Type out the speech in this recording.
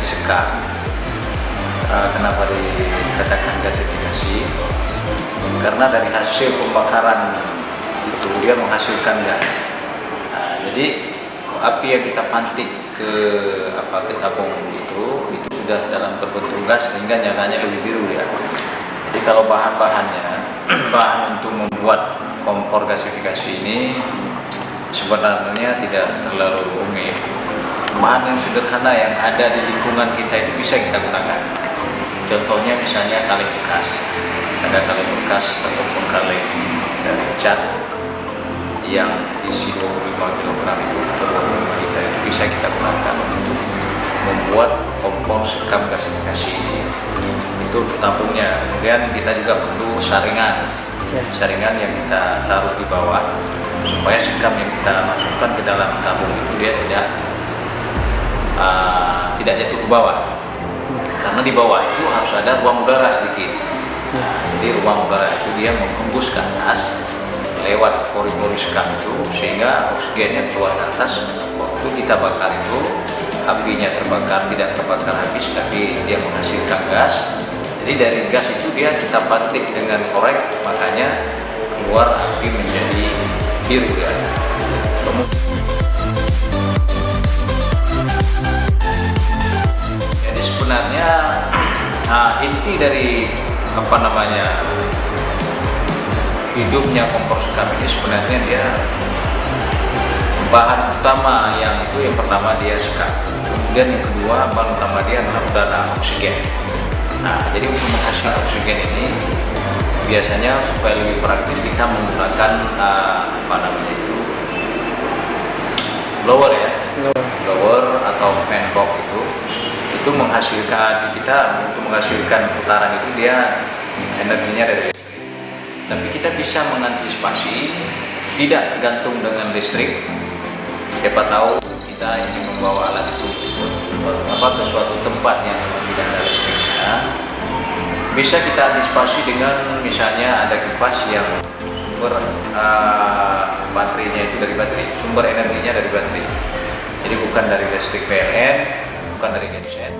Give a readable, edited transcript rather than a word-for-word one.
sekam. Kenapa dikatakan gasifikasi? Karena dari hasil pembakaran itu dia menghasilkan gas. Jadi api yang kita pantik ke tabung itu sudah dalam berbentuk gas sehingga nyalanya lebih biru ya. Jadi kalau bahan untuk membuat kompor gasifikasi ini sebenarnya tidak terlalu rumit. Bahan yang sederhana yang ada di lingkungan kita itu bisa kita gunakan. Contohnya misalnya kaleng bekas, ada kaleng bekas ataupun kaleng dari cat yang isi 25 kg itu atau 25 liter itu bisa kita gunakan untuk membuat kompor sekam gasifikasi ini. Itu tabungnya. Kemudian kita juga perlu saringan yang kita taruh di bawah supaya sekam yang kita masukkan ke dalam tabung itu dia tidak jatuh ke bawah. Karena di bawah itu harus ada ruang udara sedikit. Jadi ruang udara itu dia menghembuskan gas lewat pori-pori sekam itu sehingga oksigennya keluar ke atas. Waktu kita bakar itu apinya tidak terbakar habis, tapi dia menghasilkan gas. Jadi dari gas itu kita pantik dengan korek, makanya keluar api menjadi biru ya. Jadi sebenarnya inti dari hidupnya kompor sekam ini sebenarnya dia bahan utama yang pertama dia sekam, kemudian yang kedua bahan utama dia adalah udara, oksigen. Jadi untuk menghasilkan oksigen ini biasanya supaya lebih praktis kita menggunakan blower ya, blower atau fan box itu menghasilkan untuk menghasilkan putaran itu dia energinya dari listrik. Tapi kita bisa mengantisipasi tidak tergantung dengan listrik. Siapa tahu kita ingin membawa alat itu ke suatu tempat yang tidak ada listriknya, bisa kita antisipasi dengan misalnya ada kipas yang sumber baterainya itu dari baterai, sumber energinya dari baterai. Jadi bukan dari listrik PLN, bukan dari genset.